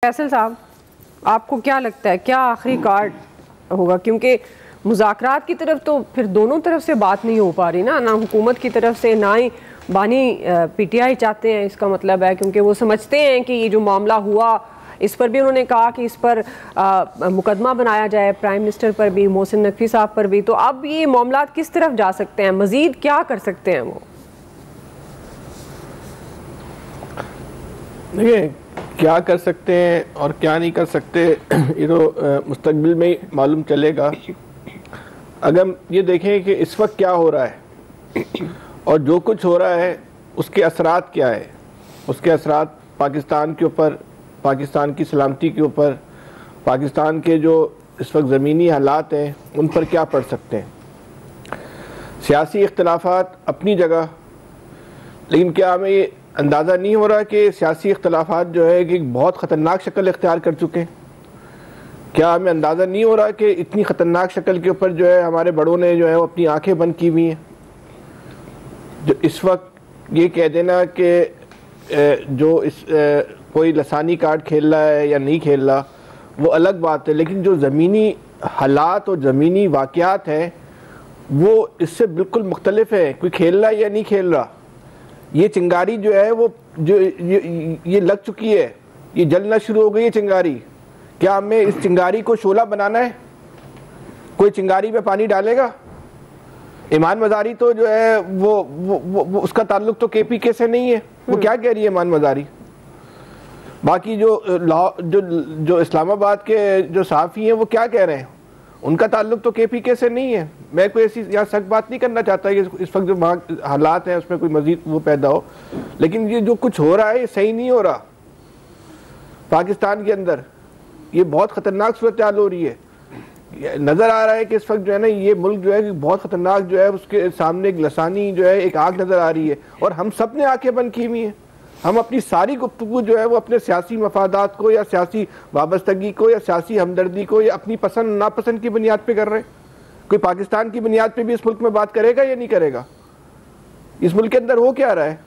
फैसल साहब, आपको क्या लगता है क्या आखिरी कार्ड होगा? क्योंकि मुज़ाकरात की तरफ तो फिर दोनों तरफ से बात नहीं हो पा रही ना हुकूमत की तरफ से ना ही बानी पीटीआई चाहते हैं। इसका मतलब है क्योंकि वो समझते हैं कि ये जो मामला हुआ इस पर भी उन्होंने कहा कि इस पर मुकदमा बनाया जाए, प्राइम मिनिस्टर पर भी, मोहसिन नकवी साहब पर भी। तो अब ये मामला किस तरफ जा सकते हैं, मजीद क्या कर सकते हैं वो? देखिए, क्या कर सकते हैं और क्या नहीं कर सकते ये तो मुस्तकबिल में ही मालूम चलेगा। अगर ये देखें कि इस वक्त क्या हो रहा है और जो कुछ हो रहा है उसके असरात क्या है, उसके असरात पाकिस्तान के ऊपर, पाकिस्तान की सलामती के ऊपर, पाकिस्तान के जो इस वक्त ज़मीनी हालात हैं उन पर क्या पड़ सकते हैं। सियासी इख्तलाफात अपनी जगह, लेकिन क्या हमें ये अंदाज़ा नहीं हो रहा कि सियासी इख्तलाफात जो है कि बहुत ख़तरनाक शक्ल इख्तियार कर चुके हैं? क्या हमें अंदाज़ा नहीं हो रहा कि इतनी ख़तरनाक शक्ल के ऊपर जो है हमारे बड़ों ने जो है वो अपनी आंखें बंद की हुई हैं? जो इस वक्त ये कह देना कि जो इस कोई लसानी कार्ड खेल रहा है या नहीं खेल रहा वो अलग बात है, लेकिन जो ज़मीनी हालात और ज़मीनी वाक़यात हैं वो इससे बिल्कुल मुख्तलिफ है। कोई खेल रहा है या नहीं खेल रहा, ये चिंगारी जो है वो जो ये लग चुकी है, ये जलना शुरू हो गई है चिंगारी। क्या हमें इस चिंगारी को शोला बनाना है? कोई चिंगारी पे पानी डालेगा? ईमान मज़ारी तो जो है वो उसका ताल्लुक तो केपीके से नहीं है। वो क्या कह रही है ईमान मज़ारी? बाकी जो इस्लामाबाद के जो सहाफ़ी हैं वो क्या कह रहे हैं? उनका ताल्लुक तो केपीके से नहीं है। मैं कोई ऐसी यहाँ सख्त बात नहीं करना चाहता कि इस वक्त जो हालात हैं उसमें कोई मजीद वो पैदा हो, लेकिन ये जो कुछ हो रहा है ये सही नहीं हो रहा। पाकिस्तान के अंदर ये बहुत ख़तरनाक सूरत हाल हो रही है। नज़र आ रहा है कि इस वक्त जो है ना ये मुल्क जो है कि बहुत ख़तरनाक जो है उसके सामने एक लसानी जो है एक आग नज़र आ रही है और हम सब ने आंखें बंद की हुई हैं। हम अपनी सारी गुफ्तगू जो है वो अपने सियासी मफादात को या सियासी वाबस्तगी को या सियासी हमदर्दी को या अपनी पसंद नापसंद की बुनियाद पे कर रहे हैं। कोई पाकिस्तान की बुनियाद पे भी इस मुल्क में बात करेगा या नहीं करेगा? इस मुल्क के अंदर हो क्या रहा है,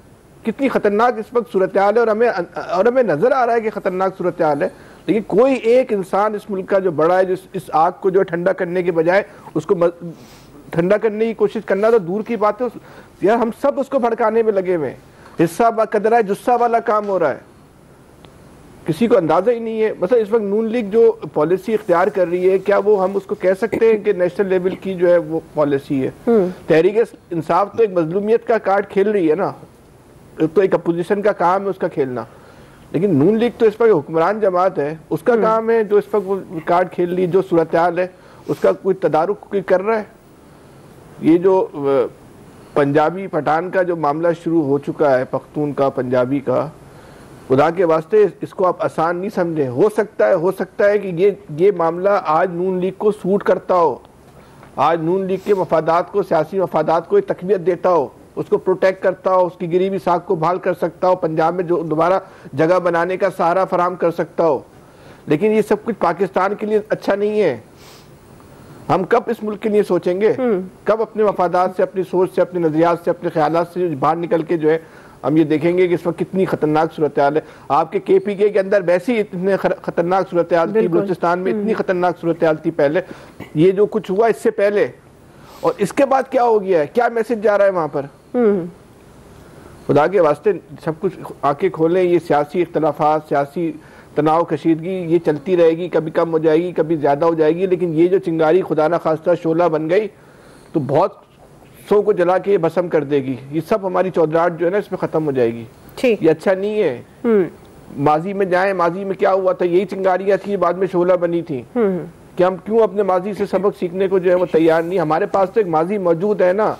कितनी ख़तरनाक इस वक्त सूरत हाल है और हमें नज़र आ रहा है कि ख़तरनाक सूरत हाल है, लेकिन कोई एक इंसान इस मुल्क का जो बड़ा है जो इस आग को जो ठंडा करने के बजाय उसको ठंडा करने की कोशिश करना तो दूर की बात है यार, हम सब उसको भड़काने में लगे हुए हैं। हिस्सा कदरा है जुस्सा वाला काम हो रहा है, किसी को अंदाजा ही नहीं है। मतलब इस वक्त नून लीग जो पॉलिसी इख्तियार कर रही है, क्या वो हम उसको कह सकते हैं कि नेशनल लेवल की जो है वो पॉलिसी है? तहरीक इंसाफ तो एक मजलूमियत का कार्ड खेल रही है ना, तो एक अपोजिशन का काम है उसका खेलना, लेकिन नून लीग तो इस वक्त हुक्मरान जमात है, उसका काम है जो इस वक्त वो कार्ड खेल रही है। जो सूरत हाल है उसका कोई तदारुक कोई कर रहा है? ये जो पंजाबी पठान का जो मामला शुरू हो चुका है, पख्तून का पंजाबी का, खुदा के वास्ते इसको आप आसान नहीं समझें। हो सकता है कि ये मामला आज नून लीग को सूट करता हो, आज नून लीग के मफादात को, सियासी मफादात को एक तकवीत देता हो, उसको प्रोटेक्ट करता हो, उसकी गिरीबी साख को बहाल कर सकता हो, पंजाब में जो दोबारा जगह बनाने का सहारा फराम कर सकता हो। लेकिन ये सब कुछ पाकिस्तान के लिए अच्छा नहीं है। हम कब इस मुल्क के लिए सोचेंगे? कब अपने मफादात से, अपनी सोच से, अपने नजरियात से, अपने ख्यालात से बाहर निकल के जो है हम ये देखेंगे कि इस वक्त कितनी खतरनाक सूरत हाल है। आपके केपीके के अंदर वैसी इतने खतरनाक सूरत हाल थी, बलूचिस्तान में इतनी खतरनाक सूरत हाल थी पहले, ये जो कुछ हुआ इससे पहले, और इसके बाद क्या हो गया है, क्या मैसेज जा रहा है वहां पर? खुदा के वास्ते सब कुछ आंखें खोलें। ये सियासी इख्तलाफात, सियासी तनाव कशीदगी ये चलती रहेगी, कभी कम हो जाएगी, कभी ज़्यादा हो जाएगी, लेकिन ये जो चिंगारी खुदा ना खास्ता शोला बन गई तो बहुत सौ को जला के भस्म कर देगी। ये सब हमारी चौधराहट जो है ना इसमें ख़त्म हो जाएगी। ये अच्छा नहीं है। माजी में जाएं, माजी में क्या हुआ था, यही चिंगारियाँ थी, बाद में शोला बनी थी। कि हम क्यों अपने माजी से सबक सीखने को जो है वो तैयार नहीं? हमारे पास तो एक माजी मौजूद है ना,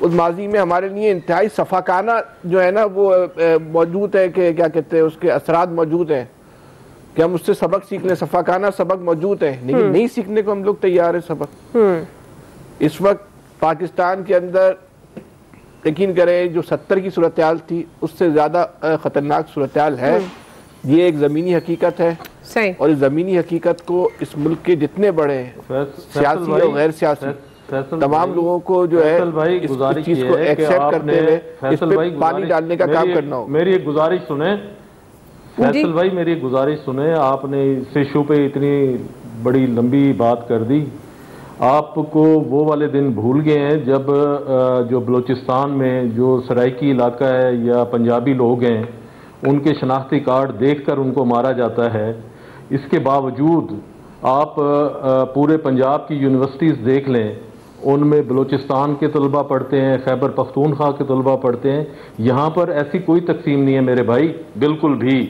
उस माजी में हमारे लिए इंतहाई सफाकाना जो है ना वो मौजूद है कि क्या कहते हैं उसके असरात मौजूद हैं कि हम उससे सबक सीख लें। सफाकाना सबक मौजूद है, लेकिन नहीं सीखने को हम लोग तैयार है सबक। इस वक्त पाकिस्तान के अंदर यकीन करें जो 70 की सूरत हाल थी उससे ज़्यादा ख़तरनाक सूरत हाल है। ये एक ज़मीनी हकीकत है सही, और इस ज़मीनी हकीकत को इस मुल्क के जितने बड़े सियासी और गैर सियासी तमाम लोगों को जो है इस चीज़ को एक्सेप्ट करते हुए इस पे पानी डालने का काम करना हो। मेरी एक गुजारिश सुने, फैसल भाई मेरी गुजारिश सुने, आपने इस इशू पे इतनी बड़ी लंबी बात कर दी। आपको वो वाले दिन भूल गए हैं जब जो बलूचिस्तान में जो सराइकी इलाका है या पंजाबी लोग हैं उनके शनाख्ती कार्ड देखकर उनको मारा जाता है। इसके बावजूद आप पूरे पंजाब की यूनिवर्सिटीज़ देख लें, उनमें बलूचिस्तान के तलबा पढ़ते हैं, खैबर पख्तूनख्वा के तलबा पढ़ते हैं। यहाँ पर ऐसी कोई तकसीम नहीं है मेरे भाई, बिल्कुल भी।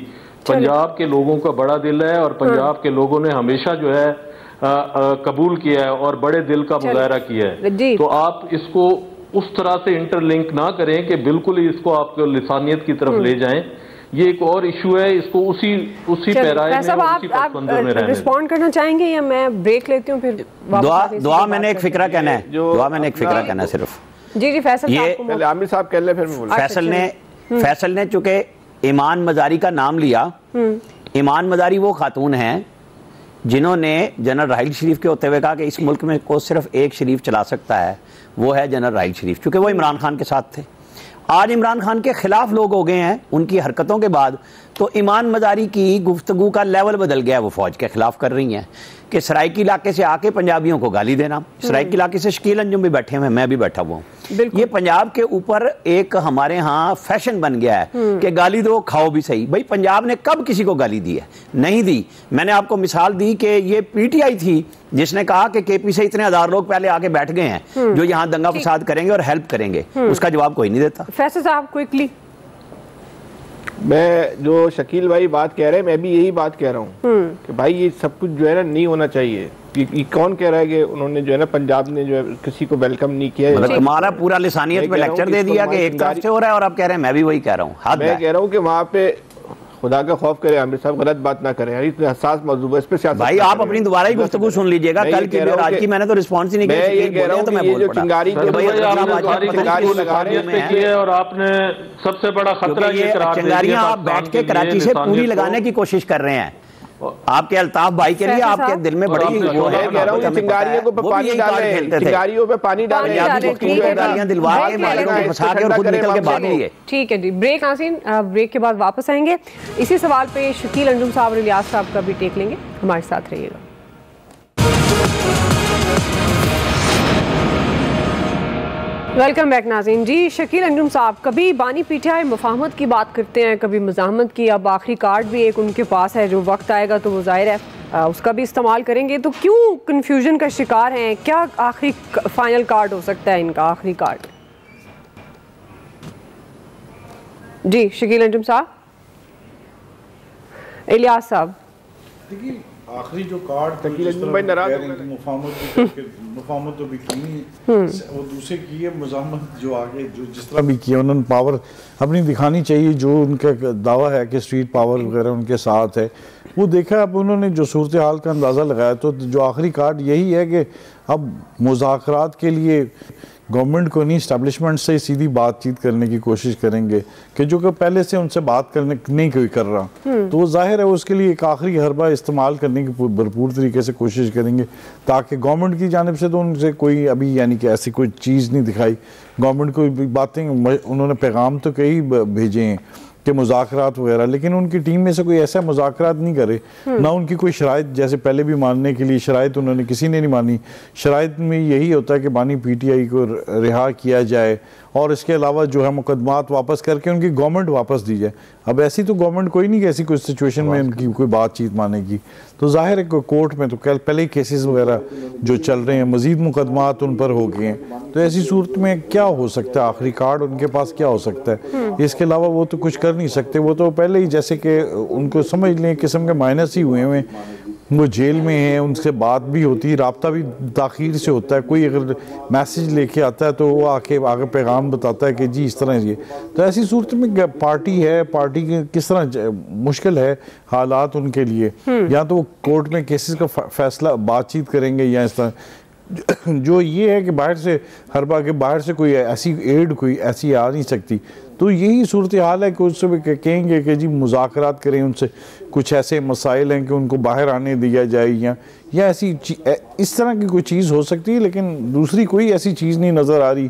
पंजाब के लोगों का बड़ा दिल है और पंजाब के लोगों ने हमेशा जो है कबूल किया है और बड़े दिल का मुजाहरा किया है। तो आप इसको उस तरह से इंटरलिंक ना करें कि बिल्कुल ही इसको आप लिसानियत की तरफ ले जाएं। ये एक और इशू है, इसको उसी पैराए में, उसी पसमंजर में रहने। रिस्पॉन्ड करना चाहेंगे या मैं ब्रेक लेती हूँ फिर? दुआ मैंने एक फिक्रा कहना है, दुआ मैंने एक फिक्रा कहना है सिर्फ। जी फैसल ये आमिर साहब कह ले फिर मैं बोलूं। फैसल ने चूंकि ईमान मजारी का नाम लिया, ईमान मजारी वो खातून हैं जिन्होंने जनरल राहिल शरीफ के होते हुए कहा कि इस मुल्क में को सिर्फ एक शरीफ चला सकता है, वो है जनरल राहिल शरीफ, क्योंकि वो इमरान खान के साथ थे। आज इमरान खान के खिलाफ लोग हो गए हैं उनकी हरकतों के बाद, तो ईमान मजारी की गुफ्तगू का लेवल बदल गया। वो फौज के खिलाफ कर रही हैं कि सराइकी इलाके से आके पंजाबियों को गाली देना। सराइकी इलाके से शकील अंजुम भी बैठे हुए हैं, मैं भी बैठा हुआ हूँ। ये पंजाब के ऊपर एक हमारे यहाँ फैशन बन गया है कि गाली दो खाओ भी सही। भाई पंजाब ने कब किसी को गाली दी है? नहीं दी। मैंने आपको मिसाल दी कि ये पीटीआई थी जिसने कहा कि केपी से इतने हजार लोग पहले आके बैठ गए हैं जो यहाँ दंगा फसाद करेंगे और हेल्प करेंगे, उसका जवाब कोई नहीं देता। फैसल साहब क्विकली। मैं जो शकील भाई बात कह रहे हैं, मैं भी यही बात कह रहा हूँ कि भाई ये सब कुछ जो है ना नहीं होना चाहिए। ये कौन कह रहा है कि उन्होंने जो है ना पंजाब ने जो है किसी को वेलकम नहीं किया? मतलब तुम्हारा पूरा लिसानियत पे लेक्चर दे दिया कि एक तरफ से हो रहा है और आप कह रहे हैं, मैं भी वही कह रहा हूँ। मैं कह रहा हूँ कि वहाँ पे खुदा का खौफ करे आमिर साहब, गलत बात ना करें। इतने हसास मौजूद है, इस पे सियासत भाई आप अपनी दोबारा ही गुफ्तगू सुन लीजिएगा। कल की और आज की मैंने तो रिस्पॉन्स ही नहीं किया। मैं ये कह रहा हूँ कि ये जो चिंगारी और आपने सबसे बड़ा खतरा ये चिंगारियां आप बैठ के कराची से पूरी लगाने की कोशिश कर रहे हैं आपके अल्ताफ भाई के लिए। आपके दिल में बड़ी वो है, कह रहा हूँ चिंगारियों को पानी डाले, चिंगारियों पे पानी डाले, गालियां दिलवा के मालिकों को फंसा के और खुद निकल के भाग लिए। ठीक है जी, ब्रेक नाज़रीन, ब्रेक के बाद वापस आएंगे। इसी सवाल पे शकील अंजुम साहब और इलियास साहब का भी टेक लेंगे, हमारे साथ रहिएगा। वेलकम बैक नाज़रीन। जी शकील अंजुम साहब, कभी बानी पीटीआई मुफाहमत की बात करते हैं, कभी मुज़ाहमत की। अब आखिरी कार्ड भी एक उनके पास है, जो वक्त आएगा तो वो ज़ाहिर है उसका भी इस्तेमाल करेंगे। तो क्यों कन्फ्यूजन का शिकार हैं? क्या आखिरी फाइनल कार्ड हो सकता है इनका, आखिरी कार्ड? जी शकील अंजुम साहब। इलियास साहब, देखिए आखिरी जो कार्ड मुफाहमत तो भी की वो दूसरे की है, मुज़ाहमत जो आगे जो जिस तरह भी किया उन्होंने पावर अपनी दिखानी चाहिए। जो उनका दावा है कि स्ट्रीट पावर वगैरह उनके साथ है, वो देखा। अब उन्होंने जो सूरत हाल का अंदाज़ा लगाया, तो जो आखिरी कार्ड यही है कि अब मुज़ाकरात के लिए गवर्नमेंट को नहीं, इस्टेब्लिशमेंट से सीधी बातचीत करने की कोशिश करेंगे कि जो कि पहले से उनसे बात करने नहीं कोई कर रहा, तो वो जाहिर है उसके लिए एक आखिरी हरबा इस्तेमाल करने की भरपूर तरीके से कोशिश करेंगे, ताकि गवर्नमेंट की जानिब से तो उनसे कोई अभी यानी कि ऐसी कोई चीज़ नहीं दिखाई। गवर्नमेंट को बातें उन्होंने पैगाम तो कई भेजे हैं कि मुज़ाकरात वगैरह, लेकिन उनकी टीम में से कोई ऐसा मुज़ाकरात नहीं करे, ना उनकी कोई शराइत जैसे पहले भी मानने के लिए शराइत उन्होंने किसी ने नहीं मानी। शराइत में यही होता है कि बानी पीटीआई को रिहा किया जाए और इसके अलावा जो है मुकदमात वापस करके उनकी गवर्नमेंट वापस दी जाए। अब ऐसी तो गवर्नमेंट कोई नहीं कि ऐसी कोई सिचुएशन में उनकी कोई बातचीत मानेगी। तो जाहिर है कोर्ट में तो पहले ही केसेस वगैरह जो चल रहे हैं, मजीद मुकदमात उन पर हो गए हैं। तो ऐसी सूरत में क्या हो सकता है, आखिरी कार्ड उनके पास क्या हो सकता है? इसके अलावा वो तो कुछ कर नहीं सकते। वो तो पहले ही जैसे कि उनको समझ लें किस्म के माइनस ही हुए हुए, वो जेल में हैं, उनसे बात भी होती है, रब्ता भी ताख़ीर से होता है। कोई अगर मैसेज लेके आता है तो वो आके आगे पैगाम बताता है कि जी इस तरह ये। तो ऐसी सूरत में पार्टी है, पार्टी के किस तरह मुश्किल है हालात उनके लिए। या तो वो कोर्ट में केसेस का फैसला बातचीत करेंगे, या इस तरह जो ये है कि बाहर से हरबा के बाहर से कोई ऐसी एड कोई ऐसी आ नहीं सकती। तो यही सूरत हाल है कि उससे भी कहेंगे कि जी मुज़ाकरात करें, उनसे कुछ ऐसे मसाइल हैं कि उनको बाहर आने दिया जाए, या ऐसी इस तरह की कोई चीज़ हो सकती है। लेकिन दूसरी कोई ऐसी चीज़ नहीं नज़र आ रही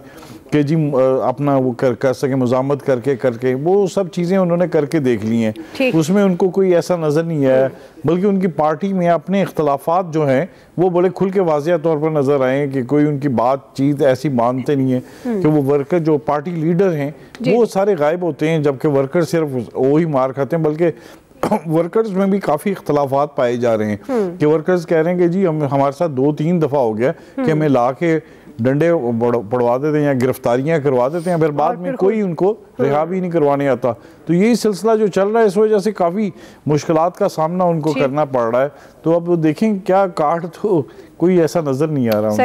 कि जी अपना वो कर सके मुजामत करके वो सब चीज़ें उन्होंने करके देख ली हैं। उसमें उनको कोई ऐसा नज़र नहीं आया, बल्कि उनकी पार्टी में अपने इख्तलाफात जो हैं वो बड़े खुल के वाज़िया तौर पर नज़र आए कि कोई उनकी बातचीत ऐसी मानते नहीं है कि वो वर्कर जो पार्टी लीडर हैं वो सारे गायब होते हैं, जबकि वर्कर सिर्फ वही मार खाते हैं। बल्कि वर्कर्स में भी काफ़ी इख्तलाफात पाए जा रहे हैं कि वर्कर्स कह रहे हैं कि जी हमारे साथ 2-3 दफ़ा हो गया कि हमें ला के डंडे पड़वा देते हैं या गिरफ्तारियां करवा देते हैं, फिर बाद में कोई उनको रिहा भी नहीं करवाने आता। तो यही सिलसिला जो चल रहा है, इस वजह से काफ़ी मुश्किलात का सामना उनको करना पड़ रहा है। तो अब देखें क्या काट, तो कोई ऐसा नज़र नहीं आ रहा।